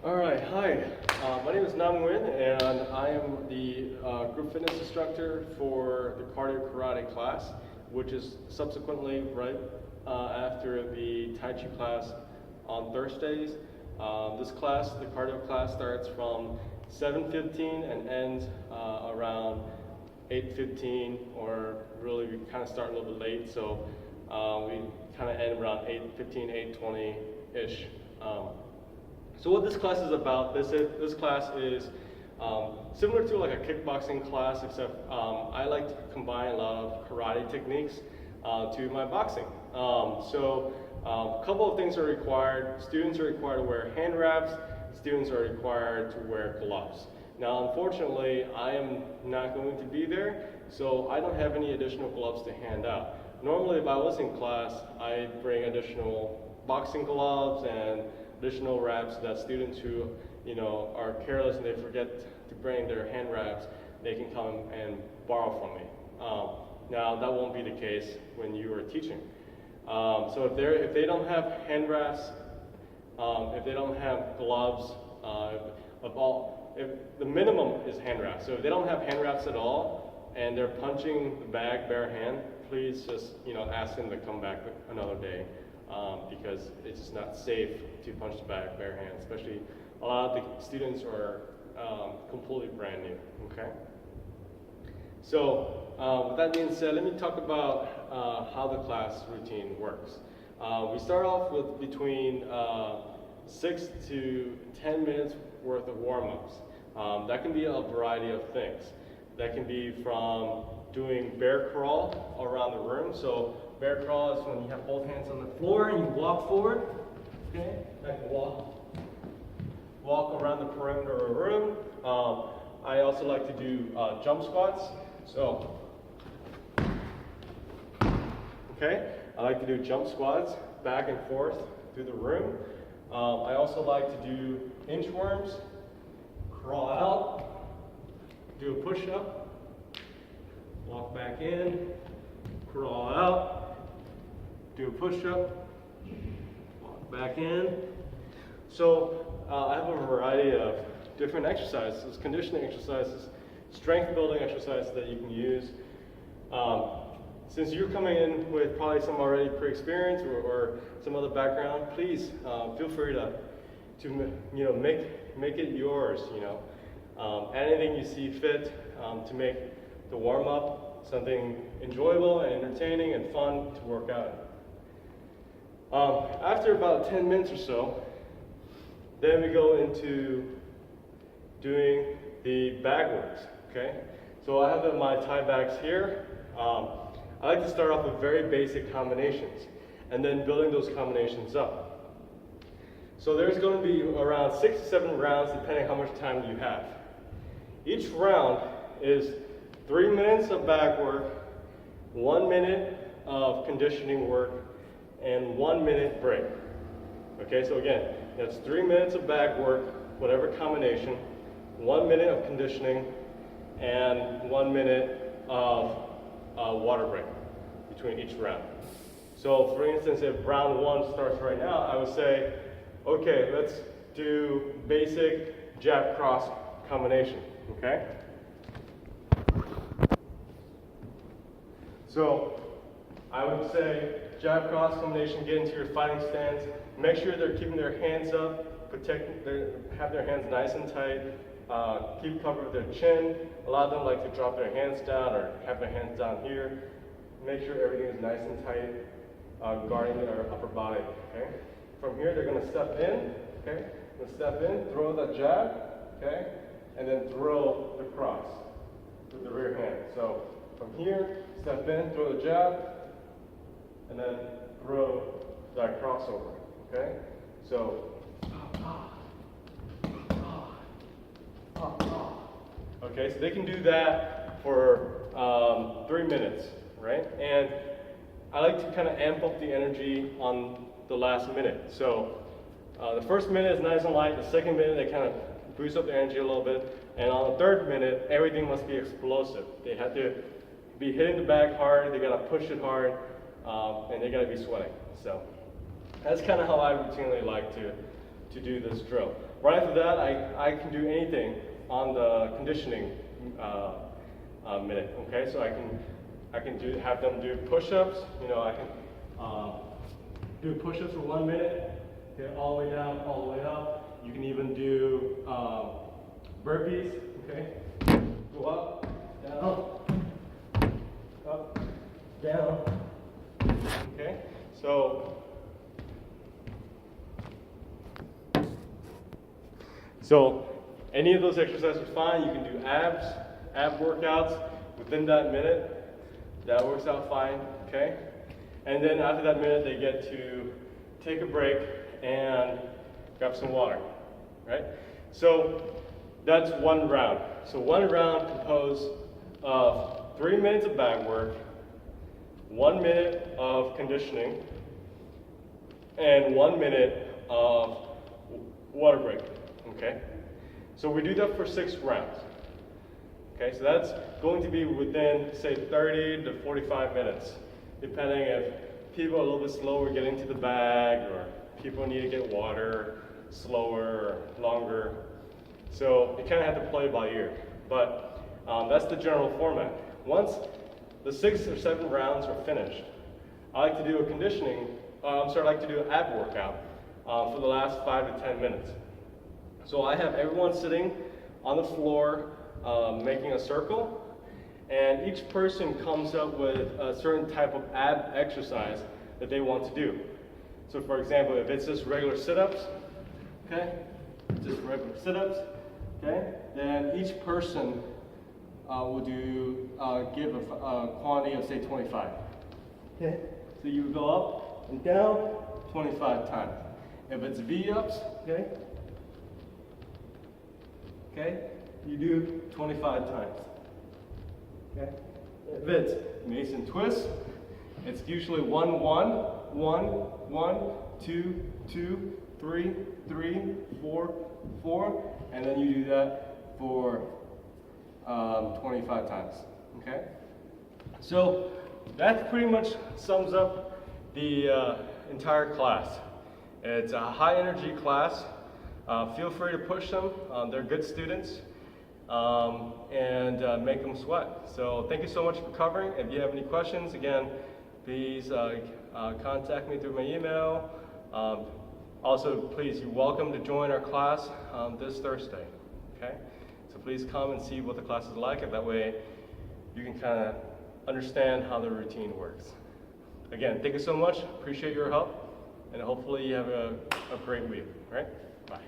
All right, hi. My name is Nam Nguyen, and I am the group fitness instructor for the cardio karate class, which is subsequently right after the Tai Chi class on Thursdays. This class, the cardio class, starts from 7:15 and ends around 8:15, or really we kind of start a little bit late, so we kind of end around 8:15, 8:20-ish. So what this class is about, this class is similar to like a kickboxing class, except I like to combine a lot of karate techniques to my boxing. A couple of things are required. Students are required to wear hand wraps. Students are required to wear gloves. Now, unfortunately, I am not going to be there, so I don't have any additional gloves to hand out. Normally, if I was in class, I'd bring additional boxing gloves and additional wraps that students who are careless and they forget to bring their hand wraps, they can come and borrow from me. Now that won't be the case when you are teaching. So if they don't have hand wraps, if they don't have gloves, if the minimum is hand wraps. So if they don't have hand wraps at all and they're punching the bag bare hand, please just ask them to come back another day. Because it's just not safe to punch the bag bare hand, especially a lot of the students are completely brand new, okay? So with that being said, let me talk about how the class routine works. We start off with between 6 to 10 minutes worth of warm-ups. That can be a variety of things. That can be from doing bear crawl around the room. So bear crawl is when you have both hands on the floor and you walk forward. Okay, like walk around the perimeter of the room. I also like to do jump squats. So, okay, I like to do jump squats back and forth through the room. I also like to do inchworms, crawl out, do a push-up, walk back in, crawl out, do a push-up, walk back in. So I have a variety of different exercises, conditioning exercises, strength building exercises that you can use. Since you're coming in with probably some already pre-experience or some other background, please feel free to make it yours. Anything you see fit to make the warm-up something enjoyable and entertaining and fun to work out. After about 10 minutes or so, then we go into doing the bag works, okay? So I have my Thai bags here. I like to start off with very basic combinations and then building those combinations up. So there's going to be around 6 to 7 rounds depending how much time you have. Each round is 3 minutes of bag work, 1 minute of conditioning work, and 1 minute break. Okay, so again, that's 3 minutes of bag work, whatever combination, 1 minute of conditioning, and 1 minute of water break between each round. So for instance, if round 1 starts right now, I would say, okay, let's do basic jab cross combination, okay? So I would say jab cross combination, get into your fighting stance, make sure they're keeping their hands up, have their hands nice and tight, keep cover with their chin. A lot of them like to drop their hands down or have their hands down here. Make sure everything is nice and tight, guarding their upper body, okay? From here, they're gonna step in, okay? Gonna step in, throw the jab, okay? And then throw the cross with the rear hand. So from here, step in, throw the jab, and then throw that crossover, okay? So, okay, so they can do that for 3 minutes, right? And I like to kind of amp up the energy on the last minute. So the first minute is nice and light. The second minute, they kind of boost up the energy a little bit. And on the third minute, everything must be explosive. They have to be hitting the bag hard. They got to push it hard, and they got to be sweating. So that's kind of how I routinely like to do this drill. right after that, I can do anything on the conditioning minute. Okay, so I can have them do push-ups. You know, I can do push-ups for 1 minute. Okay, all the way down, all the way up. You can even do burpees. Okay, go up, down. Okay, so any of those exercises are fine. You can do ab workouts within that minute. That works out fine, okay? And then after that minute, they get to take a break and grab some water, right? So that's one round. So one round composed of 3 minutes of bag work, 1 minute of conditioning, and 1 minute of water break, okay? So we do that for 6 rounds. Okay, so that's going to be within, say, 30 to 45 minutes, depending if people are a little bit slower getting to the bag, or people need to get water slower or longer. So you kind of have to play by ear. But that's the general format. Once the 6 or 7 rounds are finished, I like to do a conditioning, I like to do an ab workout for the last 5 to 10 minutes. So I have everyone sitting on the floor making a circle, and each person comes up with a certain type of ab exercise that they want to do. So for example, if it's just regular sit-ups, okay, just regular sit-ups, okay, then each person will give a quantity of, say, 25. Okay, so you go up and down 25 times. If it's V-ups, okay, you do 25 times. Okay, if it's Mason twist, it's usually 1, 1, 1, 1, 2, 2, 3, 3, 4, 4, and then you do that for 25 times. Okay, so that pretty much sums up the entire class. It's a high energy class. Feel free to push them. They're good students, and make them sweat. So thank you so much for covering. If you have any questions, again, please contact me through my email. Also, please, you're welcome to join our class this Thursday. Okay, so please come and see what the class is like, and that way you can kind of understand how the routine works. Again, thank you so much. Appreciate your help, and hopefully you have a great week. All right, bye.